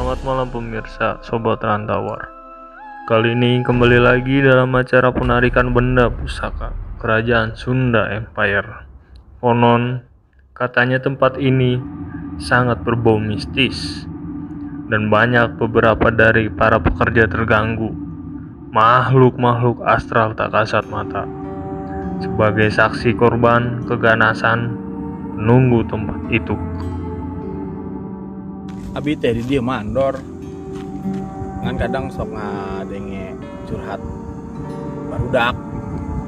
Selamat malam pemirsa Sobat Rantawar. Kali ini kembali lagi dalam acara penarikan benda pusaka Kerajaan Sunda Empire. Konon, katanya tempat ini sangat berbau mistis dan banyak beberapa dari para pekerja terganggu. Makhluk-makhluk astral tak kasat mata. Sebagai saksi korban keganasan penunggu tempat itu. Abi teh di dia mandor kan kadang sok ngadenge curhat barudak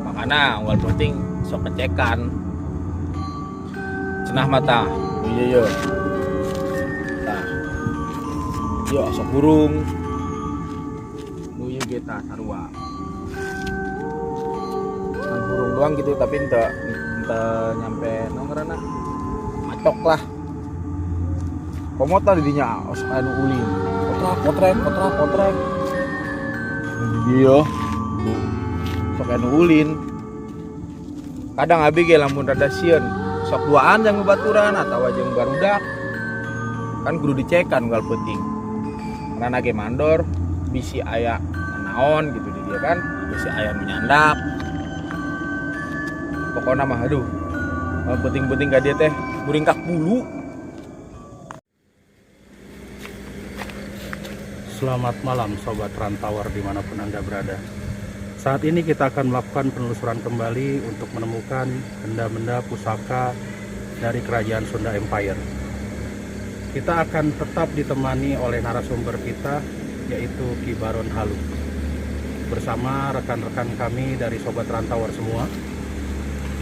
makanya awal penting sok ngecekan cenah mata iya nah yo sok burung nu ieu kita sarua kan burung doang gitu tapi ente nyampe nongkrana macok lah komota didinya anu ulin kotrek iya sok anu ulin kadang abi ge lamun rada sieun sok duaan yang ngebaturan atau jeung barudak kan kudu dicekan unggal penting karena ge mandor bisi aya naon gitu di dia kan bisi aya menyandak pokoknya mah aduh penting-penting ka dia teh buringkak bulu. Selamat malam Sobat Rantawar dimanapun Anda berada. Saat ini kita akan melakukan penelusuran kembali untuk menemukan benda-benda pusaka dari Kerajaan Sunda Empire. Kita akan tetap ditemani oleh narasumber kita, yaitu Ki Baron Halu. Bersama rekan-rekan kami dari Sobat Rantawar semua,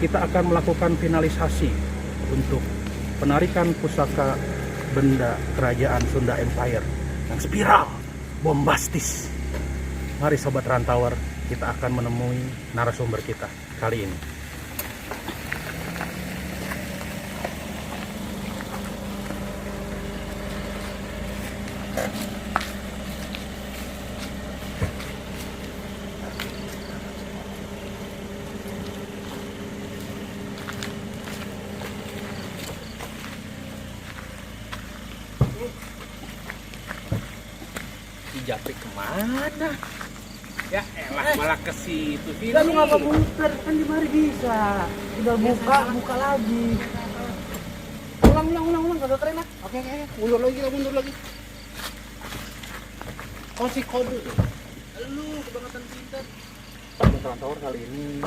kita akan melakukan finalisasi untuk penarikan pusaka benda Kerajaan Sunda Empire yang spiral bombastis. Mari Sobat Rantawar, kita akan menemui narasumber kita kali ini. Japri kemana? Ya elah malah ke situ sini. Lu ngapa muter? Kan di mari bisa. Tinggal buka lagi. Ulang, gak ada tren lah. Oke. Mundur lagi. Oh si kode. Lu kebangetan pintar. Sobat Rantawar, kali ini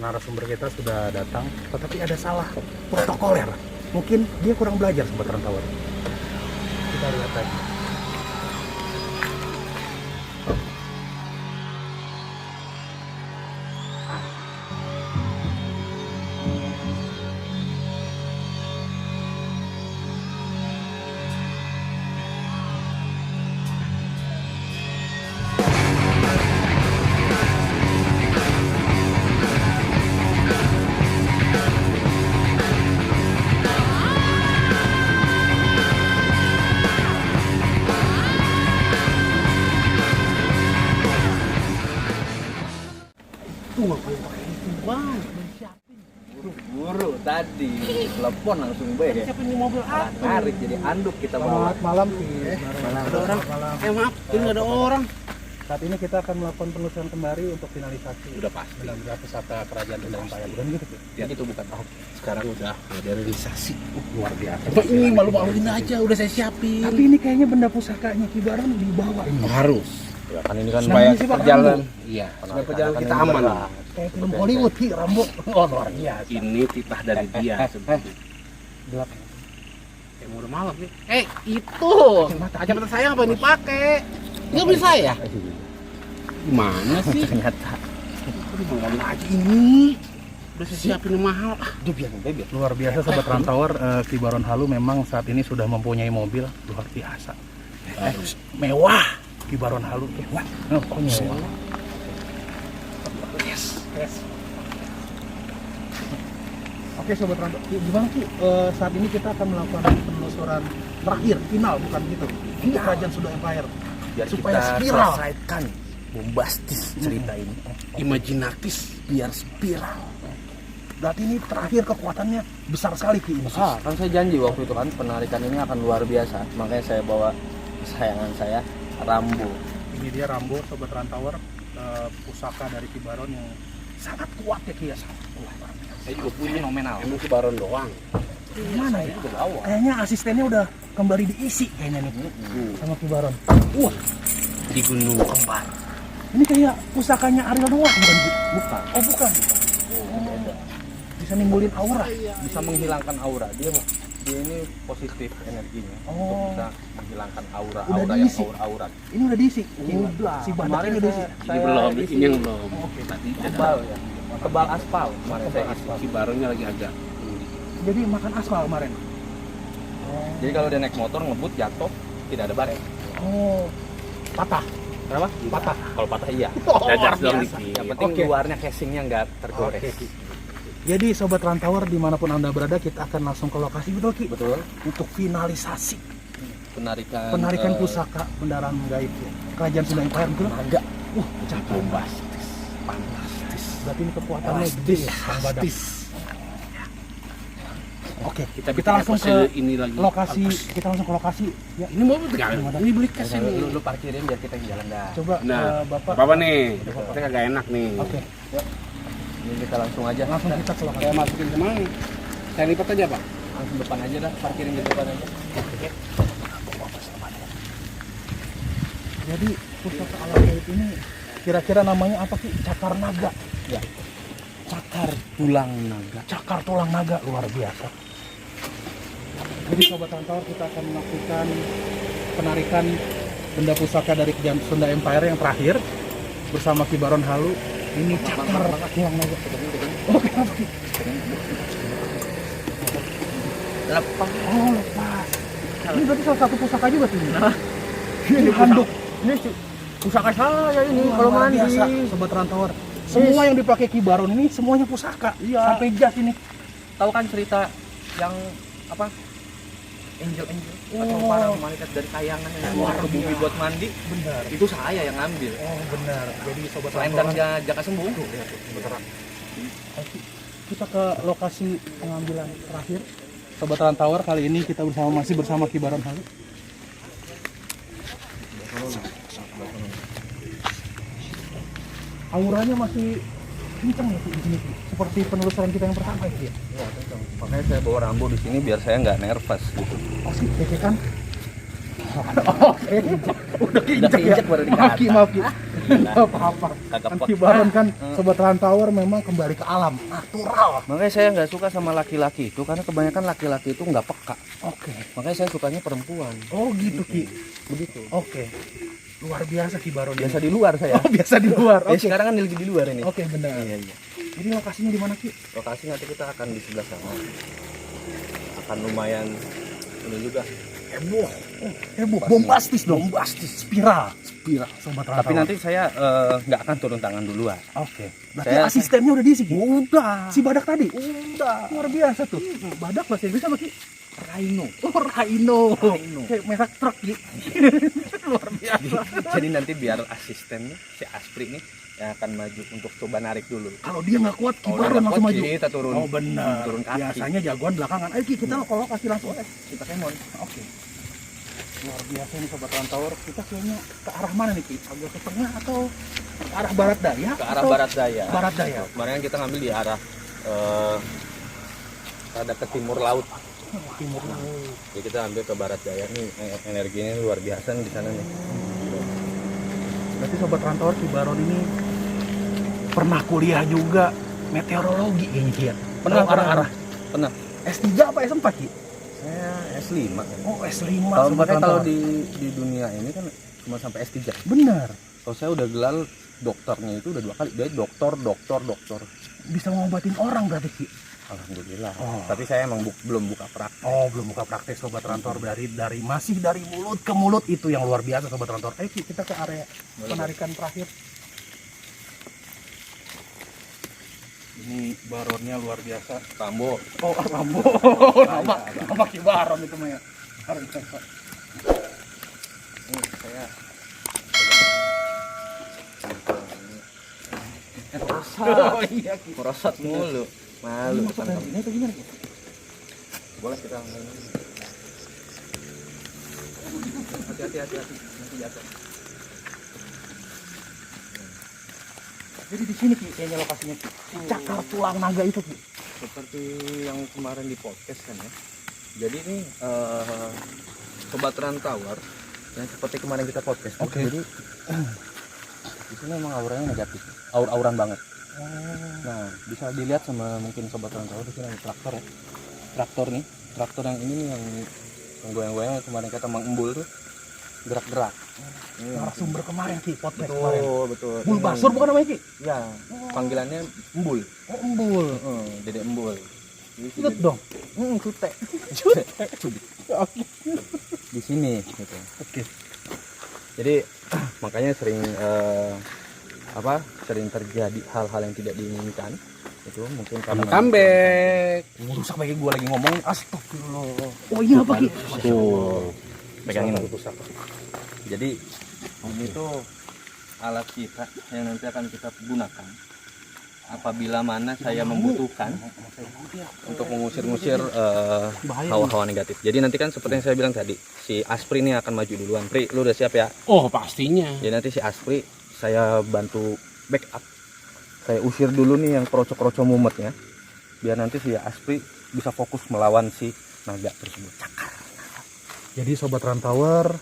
narasumber kita sudah datang, tetapi ada salah protokoler. Mungkin dia kurang belajar Sobat Rantawar. Kita lihat lagi. Buru tadi telepon langsung be. Siapin di mobil aku. Tarik jadi anduk kita bawa. Selamat malam Ki. Ada orang. Maaf, ini gak ada orang. Saat ini kita akan melakukan penelusuran kembali untuk finalisasi. Udah pasti. Benda pusaka Kerajaan Sunda Empire. Bukan gitu Ki? Ya itu bukan tahu. Sekarang udah realisasi. Luar biasa. Pak ini malu-maluin aja, udah saya siapin. Tapi ini kayaknya benda pusakanya Ki Baron dibawa ini. Harus. Ya kan ini kan Supaya supaya Pak perjalanan. Iya, supaya perjalanan kita aman. Kayak film Hollywood Ki, Rambo. Oh luar biasa. Ini titah dari dia sebenarnya. Gelap. Kayak udah malam nih. Itu. Kacamata saya apa ini pakai? Nggak beli saya. Gimana sih? Ternyata Aduh, mau lagi ini. Udah saya siapin yang mahal. Udah biar. luar biasa Sobat Rantawar. Ki Baron Halu memang saat ini sudah mempunyai mobil luar biasa. Mewah. Ki Baron Halu tuh. Mewah. Yes. Oke Sobat Rantawar, gimana Ki? Saat ini kita akan melakukan penelusuran terakhir, final bukan gitu. Ini Kerajaan Sunda Empire. Biar supaya kita spiral. selesaikan bombastis cerita ini. Imajinatis. Biar spiral. Berarti ini terakhir kekuatannya besar sekali Ki ini. Kan saya janji waktu itu kan penarikan ini akan luar biasa. Makanya saya bawa kesayangan saya, Rambo. Ini dia Rambo, Sobat Rantauer, pusaka dari Ki Baron yang sangat kuat ya Ki ya. Saya juga punya Fenomenal. Emang Ki Baron doang. Gimana ya? Juga bawa. Kayaknya asistennya udah kembali diisi kayaknya nih sama Ki Baron. Wah, Di Gunung Kembar. ini kayak pusakanya Ariel doang bukan Ki? Bukan. Oh bukan. Beda. Bisa nimbulin aura. Bisa menghilangkan aura. Dia ini positif energinya. Oh. Untuk bisa menghilangkan Udah aura yang diisi? aura-aura. Ini udah diisi. Udah. Si badak Kemarin ini udah diisi. saya isi ini yang belum. Oke. tebal ya. Tebal aspal kemarin saya isi. Si Baronnya lagi agak. Jadi makan aspal kemarin. Jadi kalau dia naik motor ngebut jatuh tidak ada baret. Oh. Patah. Kenapa? Patah. Kalau patah iya. Dadas dong biasa. dikit. Yang penting Oke. luarnya casingnya nggak tergores. Oke, Ki. Jadi Sobat Rantauer dimanapun Anda berada, kita akan langsung ke lokasi, betul Ki? Betul. Untuk finalisasi Penarikan pusaka kendaraan gaib ya. Kerajaan Sunda Empire, betul? naga. Cakep. Bombastis. Fantastis. Berarti ini kekuatannya gede ya, Bang Badak. Oke, kita bikin langsung ke episode ini lagi. lokasi. Kita langsung ke lokasi. Ya, Ini mau tinggal. Ini beli cash ini. Lu parkirin biar kita yang jalan dah. coba Nah, Bapak. Bapak nih, saya kagak enak nih. Oke, Ini kita langsung aja. langsung kita ke lokasi. Saya masukin ke mana? Saya lipat aja Pak. Langsung depan aja dah. Parkirin di depan aja. Jadi pusaka alam gaib ini kira-kira namanya apa sih? Cakar naga. Ya. Cakar tulang naga. Cakar tulang naga, luar biasa. Jadi Sobat Rantauer, kita akan melakukan penarikan benda pusaka dari Kerajaan Sunda Empire yang terakhir bersama Ki Baron Halu. Ini cakar tulang naga. Oh, kenapa Ki? Lepas. Oh, lepas. Ini berarti salah satu pusaka juga tuh. Ini handuk. Ini pusaka saya ini Wah, kalau luar mandi. biasa, Sobat Rantauer. Semua yang dipakai Ki Baron ini semuanya pusaka. Iya. Sampai jas ini. Tahu kan cerita yang apa? Angel-angel atau Oh. para malaikat dari kayangan yang keluar ke bumi buat mandi. Benar. Itu saya yang ngambil. Oh, benar. Jadi Sobat Rantauer, Selendangnya Jaka Sembung. kita ke lokasi pengambilan terakhir. Sobat Rantauer, kali ini kita masih bersama Ki Baron Halu. Auranya masih kenceng ya Ki, di sini Ki. Seperti penelusuran kita yang pertama ya Ki, ya. Iya, kenceng. Makanya saya bawa Rambo di sini biar saya nggak nervous gitu. Oh sih, keke kan? Oke, udah keinjak ya. keinjak baru Maaf Ki, dikata. maaf Ki. Nggak apa-apa. Kagak Kan pot. Ki Baron kan, Sobat Rantauer memang kembali ke alam, natural. Makanya saya nggak suka sama laki-laki itu karena kebanyakan laki-laki itu nggak peka. Oke. Makanya saya sukanya perempuan. Oh gitu Ki. Begitu. Oke. Luar biasa Ki Baron. Biasa di luar saya. Oh, biasa di luar. Ya, Oke. sekarang kan lagi di luar ini. Oke, benar. Iya, iya. Jadi lokasinya di mana Ki? Lokasi nanti kita akan di sebelah sana. Akan lumayan ini juga. Heboh. Heboh. Bombastis dong. Bombastis. Spiral. Sobat Rantauer. Tapi nanti saya nggak akan turun tangan duluan. Oke. Berarti Saya- asistennya udah diisi Ki? Udah. Si Badak tadi? Udah. Luar biasa tuh. Badak bahasa Inggris apa Ki? Rhino. Oh, Rhino. Rhino. Kayak merek truk Ki. Luar biasa. Jadi nanti biar asistennya si Aspri nih yang akan maju untuk coba narik dulu. Kalau dia nggak kuat, Ki Kalau Baron udah langsung kuat, maju. kita turun. Oh benar. Turun kaki. Biasanya jagoan belakangan. Ayo Ki, kita ke lokasi langsung. Kita kemon. Oke. Luar biasa ini Sobat Rantauer. Kita kayaknya ke arah mana nih Ki? Agak ke tengah atau ke arah barat daya? Ke arah atau barat daya. Barat daya. Kemarin kan kita ngambil di arah ada ke timur laut. Timur laut. Jadi kita ambil ke barat daya nih, energinya luar biasa nih di sana nih. Berarti Sobat Rantauer, Ki Baron ini pernah kuliah juga meteorologi kayaknya Ki ya? Pernah, Tahu arah-arah. Pernah. S3 apa S4 Ki? Saya S5 kan. Oh S5 Kalau Sobat makanya kalau Rantauer. di dunia ini kan cuma sampai S3. Benar. Kalau saya udah gelar dokternya itu udah 2 kali. Dia dokter. Bisa ngobatin orang berarti Ki? Alhamdulillah. Oh. Tapi saya emang belum buka praktek. Oh belum buka praktek Sobat Rantauer, masih dari mulut ke mulut, itu yang luar biasa Sobat Rantauer. Ayo Ki, kita ke area penarikan terakhir. Ini baronnya luar biasa. Rambo. Oh Rambo. Nama Ki Baron itu mah ya. Luar biasa. Ini saya Oh iya Ki. merosot mulu. Malu. Ini masuk dari ini atau gimana Ki? Boleh kita main. Hati-hati nanti jatuh. Jadi di sini Ki, kayaknya lokasinya Ki. Si cakar tulang naga itu Ki. Seperti yang kemarin di podcast kan ya. Jadi ini sobat rantauer yang seperti kemarin kita podcast. Oke. Jadi di sini memang auranya negatif, aur-auran banget. Nah, bisa dilihat sama mungkin sobat rantauer di sini ada traktor ya. Traktor yang ini nih yang goyang-goyang kemarin kata Mang Embul tuh gerak-gerak. Narasumber kemarin Ki, podcast kemarin. Betul. Bul Basur bukan namanya Ki? Ya, panggilannya Embul. Oh, Embul. Dede Embul. Ingat dong. Cute. Di sini gitu. Oke. Jadi makanya sering sering terjadi hal-hal yang tidak diinginkan. Itu mungkin karena Comeback. Rusak pakai gua lagi ngomong. Astagfirullah. Oh iya apa Ki? Tuh, pegangin. Rusak. Jadi ini tuh alat kita yang nanti akan kita gunakan apabila mana saya membutuhkan untuk mengusir-ngusir hawa-hawa negatif. Jadi nanti kan seperti yang saya bilang tadi, si Aspri ini akan maju duluan. Pri, lu udah siap ya? Oh pastinya. Jadi nanti si Aspri saya bantu backup. Saya usir dulu nih yang kroco-kroco mumetnya, biar nanti si Aspri bisa fokus melawan si naga tersebut. Jadi Sobat Rantauer,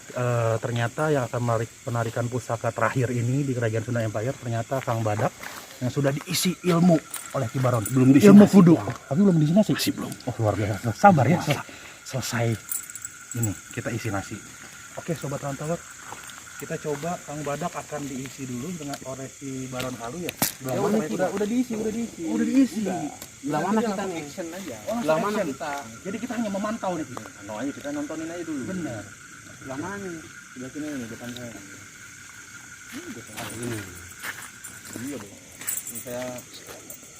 ternyata yang akan penarikan pusaka terakhir ini di Kerajaan Sunda Empire ternyata Kang Badak yang sudah diisi ilmu oleh Ki Baron. Belum diisi ilmu nasi, kudu. Bang. Tapi belum diisi nasi. Masih belum. Oh luar biasa. Sabar ya. Selesai ini kita isi nasi. Oke Sobat Rantauer, kita coba Kang Badak akan diisi dulu dengan oleh si Baron Halu ya. Udah diisi. Oh, udah diisi. Belah mana kita nih? Action aja. Belah mana action. kita? Jadi kita hanya memantau nih. No aja kita nontonin aja dulu. Benar. Belah mana nih? Sebelah sini nih depan saya. Ini. Iya bang. Ini saya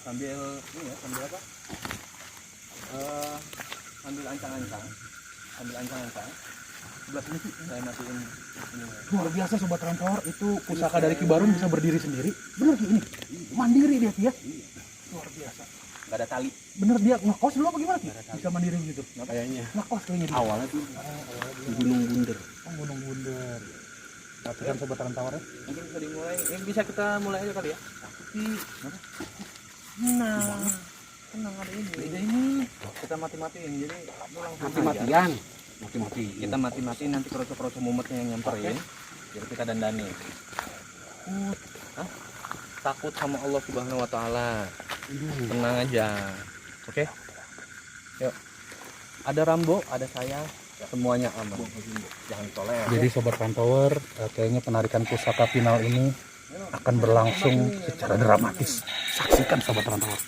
sambil ini ya sambil apa? Sambil ancang-ancang. Sebelah sini sih saya matiin ini. Luar biasa Sobat Rantauer, itu pusaka dari Ki Baron bisa berdiri sendiri. Bener Ki ini. Mandiri dia Ki ya. Luar biasa. Gak ada tali. Bener dia ngekos dulu apa gimana Ki? Bisa mandiri gitu. Kayaknya. Ngekos kayaknya dia. Awalnya tuh Di Gunung Bunder. Oh, Gunung Bunder. Tapi kan Sobat Rantauer ya. mungkin bisa dimulai. Ini bisa kita mulai aja kali ya. Tapi nah, tenang ada ini. Beda ini. Kita mati-matiin jadi lu langsung aja. Mati-matian. Mati-mati. Kita mati-matiin nanti kroco-kroco mumetnya yang nyamperin. Jadi kita dandani. Takut sama Allah Subhanahu wa taala. Tenang aja. Oke? Yuk. Ada Rambo, ada saya, semuanya aman. Jangan toleh. Jadi Sobat Rantauer, kayaknya penarikan pusaka final ini akan berlangsung secara dramatis. Saksikan Sobat Rantauer.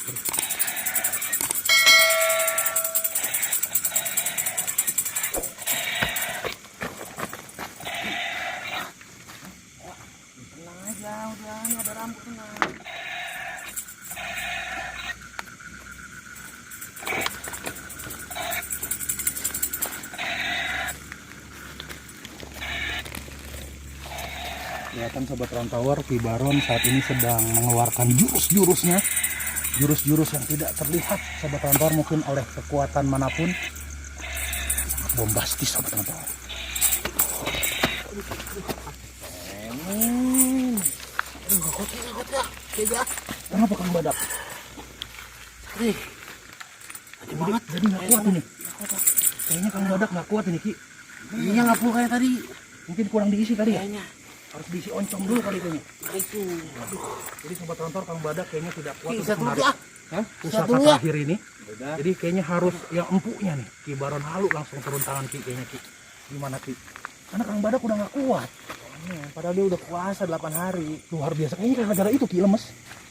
Kelihatan Sobat Rantauer, Ki Baron saat ini sedang mengeluarkan jurus-jurusnya. Jurus-jurus yang tidak terlihat Sobat Rantauer mungkin oleh kekuatan manapun. Sangat bombastis Sobat Rantauer. Kenapa Kang Badak? Jadi nggak kuat ini. Kayaknya Kang Badak nggak kuat ini Ki. Iya nggak perlu kayak tadi. Mungkin kurang diisi kali ya. Kayaknya. Harus diisi oncom dulu kali kayaknya. Itu. Jadi Sobat Rantauer, Kang Badak kayaknya tidak kuat Ki, untuk istirahat dulu, menarik Ki, pusaka dulu ya. terakhir ini. Jadi kayaknya harus yang empuknya nih. Ki Baron Halu langsung turun tangan Ki kayaknya Ki. Gimana Ki? Karena Kang Badak udah nggak kuat. Padahal dia udah puasa 8 hari. Luar biasa. Kayaknya gara-gara itu Ki lemes.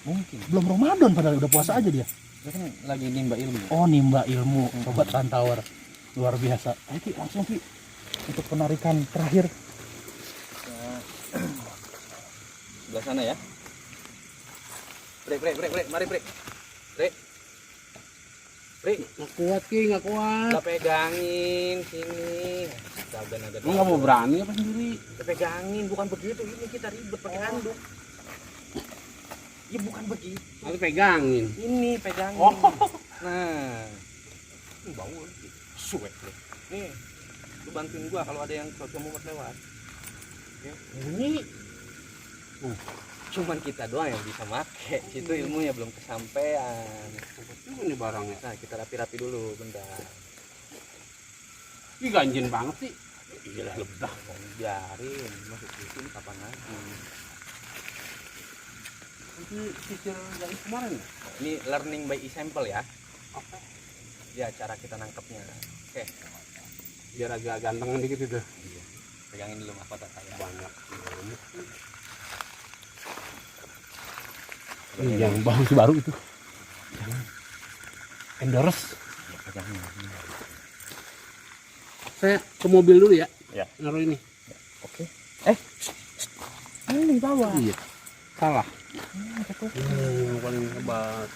Mungkin. Belum Ramadan padahal udah puasa aja dia. Dia kan lagi nimba ilmu. Oh, nimba ilmu Sobat Rantauer. Luar biasa. Ayo Ki, langsung Ki. Untuk penarikan terakhir. Sebelah sana ya. Brek. Mari brek. Brek. Nggak kuat Ki, nggak kuat. Kita pegangin sini. Lu nggak mau berani apa sendiri? Kita pegangin, bukan begitu. Ini kita ribet pakai handuk. Ya bukan begitu. Lalu pegangin. Ini pegangin. Oh. Nah. Ini bau. Suwek. Nih. Lu bantuin gua kalau ada yang sosok mumet lewat. Ini Cuman kita doang yang bisa make. Situ ilmunya belum kesampaian. ini barangnya. Nah, kita rapi-rapi dulu bentar. Ih ganjen banget sih. Iya ledah. Biarin, masuk situ kapan lagi. Ini cicil yang kemarin ya? Ini learning by example ya. Oke. Ya, cara kita nangkepnya. Oke, Biar agak ganteng dikit itu. pegangin dulu mahkota saya. Banyak. Ini yang baru itu. Endorse. Pegangin. Saya ke mobil dulu ya. Ya. Naruh ini. Oke. Ini bawah. Iya. Salah. Yang paling hebat.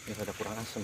Ini rada kurang asem.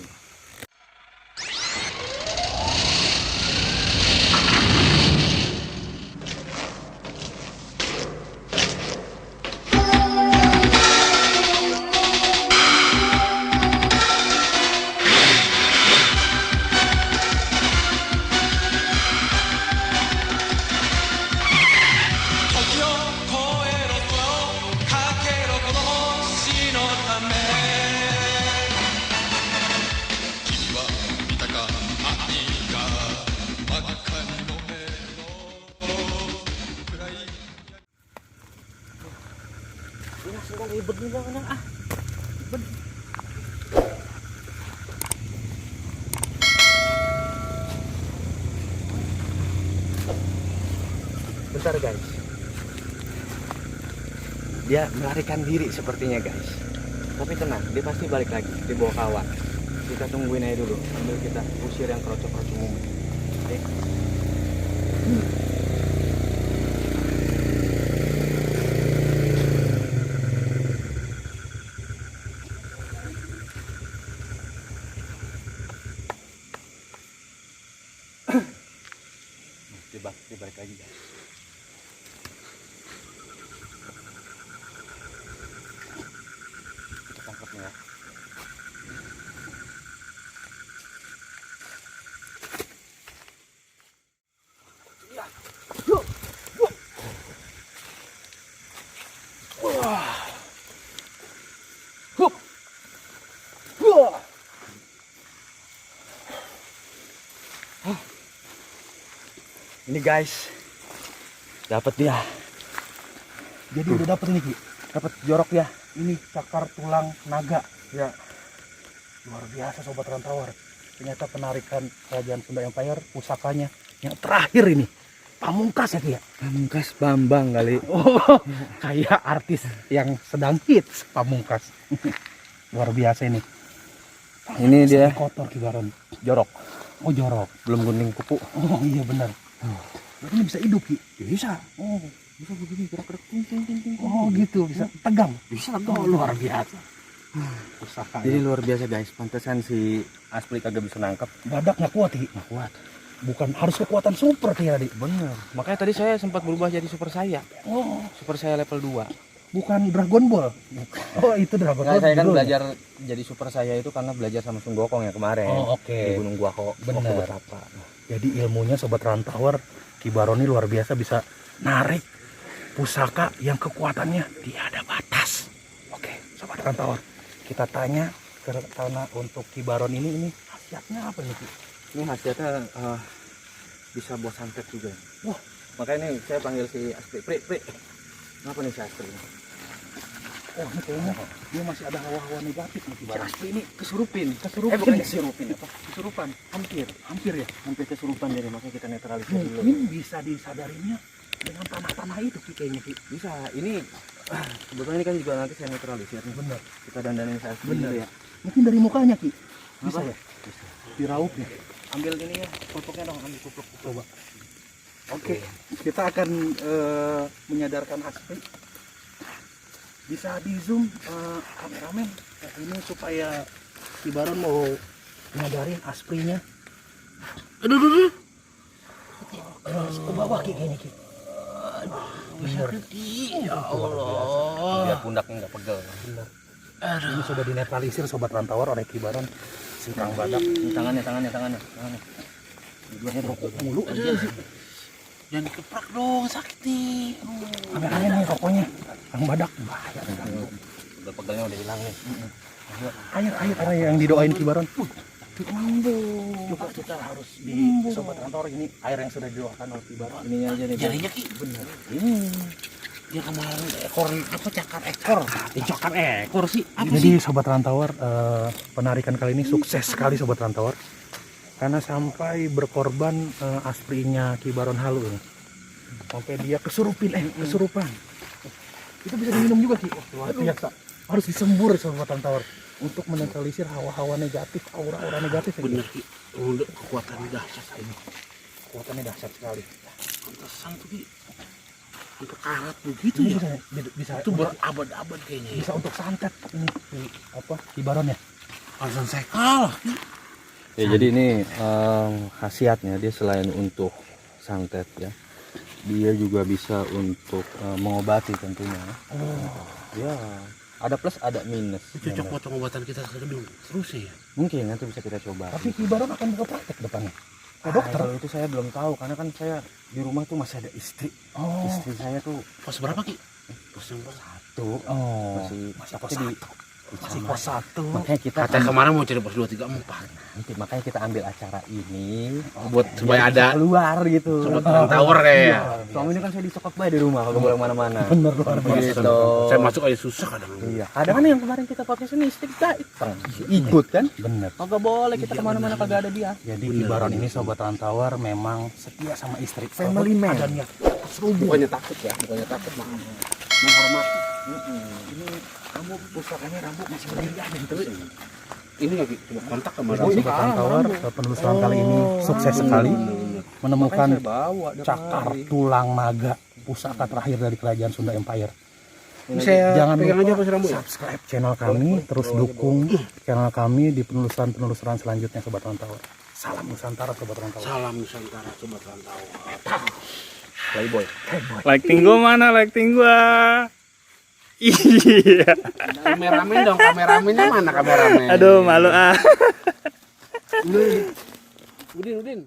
Ribet nih bang, ah. Bentar guys. Dia melarikan diri sepertinya guys. Tapi tenang, dia pasti balik lagi. Dia bawa kawan. Kita tungguin aja dulu sambil kita usir yang kerocok-kerocok umum. Oke. Dia balik lagi guys. Kita tangkapnya ya. Ini guys, dapat dia. Jadi udah dapet nih Ki, dapet jorok ya. Ini cakar tulang naga ya. Luar biasa sobat rantauer. Ternyata penarikan kerajaan Sunda Empire pusakanya yang terakhir ini. Pamungkas ya Ki ya. Pamungkas Bambang kali. Oh, kayak artis yang sedang hits Pamungkas. Luar biasa ini. Ini dia Kotor Ki Baron. jorok, Oh jorok. belum kuning kupu. Oh iya benar. Berarti ini bisa hidup Ki. Bisa. Oh, Bisa begini gerak-gerak ting ting ting ting. oh gitu bisa tegang. Bisa Oh luar biasa. Pusaka. Jadi luar biasa guys, pantesan si Asli kagak bisa nangkep. Badak nggak kuat Ki. Nggak kuat. Bukan harus kekuatan super Ki tadi. Bener. Makanya tadi saya sempat berubah jadi super saya. Oh, Super saya level 2. bukan Dragon Ball. Oh itu Dragon Nah, Ball. saya kan judulnya. belajar jadi super saya itu karena belajar sama Sun Gokong yang kemarin. Oh oke. Di Gunung Guako. Bener. Waktu betapa. Jadi ilmunya sobat rantauer Ki Baron ini luar biasa, bisa narik pusaka yang kekuatannya tiada batas. Oke, sobat rantauer, kita tanya karena untuk Ki Baron ini khasiatnya apa nih Ki? Ini khasiatnya bisa buat santet juga. Wah, makanya nih saya panggil si Asli. Pri. Kenapa nih si Asli? Oh ini kayaknya dia masih ada hawa-hawa negatif nih Ki Si Baron. Asli ini kesurupin. Kesurupan. Bukan kesurupin apa? Kesurupan. Hampir ya. Hampir kesurupan jadi makanya kita netralisir Mungkin dulu. bisa disadarinya dengan tanah-tanah itu Ki, kayaknya Ki. Bisa. Ini kebetulan ini kan juga nanti saya neutralisir nih. Bener. Kita dandanin saya Bener. gitu ya. Mungkin dari mukanya Ki. Bisa Apa? ya? Diraupnya. Ambil ini ya, pupuknya dong, ambil pupuk. Coba. Oke, kita akan menyadarkan Aspri. Bisa di zoom kameramen ini supaya Ki Baron mau nyadarin Asprinya. Aduh. Ke bawah Ki kayaknya Ki. Bener. Ya Allah. Biar pundaknya nggak pegel. Bener. Ini sudah dinetralisir Sobat Rantauer oleh Ki Baron. Si Kang Badak. Ini tangannya. Duanya rokok mulu aja sih. Jangan dikeprak dong, sakit nih. Kameranya nih rokoknya. Kang Badak bahaya nih. Udah pegelnya udah hilang nih. Air yang didoain Ki Baron. Juga kita harus di Sobat Rantauer ini air yang sudah didoakan oleh Ki Baron. Ininya aja nih. Jarinya Ki. Bener. Dia kemarin ekor apa cakar ekor. Cakar ekor sih. Apa Jadi sih? Sobat Rantauer, penarikan kali ini sukses sekali Sobat Rantauer. Karena sampai berkorban Asprinya Ki Baron Halu ini. Sampai dia kesurupan. Itu bisa diminum juga Ki. Luar biasa. Harus disembur Sobat Rantauer untuk menetralisir hawa-hawa negatif, aura-aura negatif. Ya, Bener Ki. Udah kekuatannya dahsyat ini. Kekuatannya dahsyat sekali. Pantesan tuh Ki. Untuk karat begitu Ini ya. bisa Itu berabad-abad kayaknya ya. bisa untuk santet ini apa Ki Baron ya. Alasan saya kalah Ki. Ya jadi ini khasiatnya dia selain untuk santet ya, dia juga bisa untuk mengobati tentunya. Ya ada plus ada minus. Itu cocok buat pengobatan kita sekedul. Terus ya. Mungkin nanti bisa kita coba. Tapi Ki Baron akan buka praktek depannya. Ke Ah, dokter. kalau itu saya belum tahu karena kan saya di rumah tuh masih ada istri. Oh. Istri saya tuh Pos berapa Ki? Pos yang berapa? tuh Oh. masih pos tapi Masih pos 1. makanya kita Katanya kemarin mau cari pos 2, 3, 4. nanti makanya kita ambil acara ini Buat supaya biar bisa ada keluar gitu. sobat Rantauer kayak. Selama ini kan saya disokok bae di rumah kalau boleh mana-mana. Bener luar biasa. Gitu. Saya masuk aja susah kadang. Iya, kadang kan yang kemarin kita podcast ini istri datang, ikut kan? Bener. Kagak boleh kita kemana-mana kagak ada dia. Jadi Ki Baron ini Sobat Rantauer memang setia sama istri. Family man. Ada niat serubung. Bukannya takut ya, bukannya takut mah. Menghormati. Ini kamu pusakanya rambut masih berdiri aja terus. Ini lagi coba kontak sama Jadi Sobat Rantauer penelusuran kali ini sukses sekali menemukan cakar tulang naga pusaka terakhir dari kerajaan Sunda Empire. Jangan pegang lupa aja pas rambut ya? subscribe channel kami, terus dukung channel kami di penelusuran selanjutnya Sobat Rantauer. Salam Nusantara Sobat Rantauer. Salam Nusantara sobat Rantauer. Playboy. Lighting gua mana? Lighting gua. Iya. Kameramen dong, kameramennya mana kameramen? Aduh, malu ah. Udin.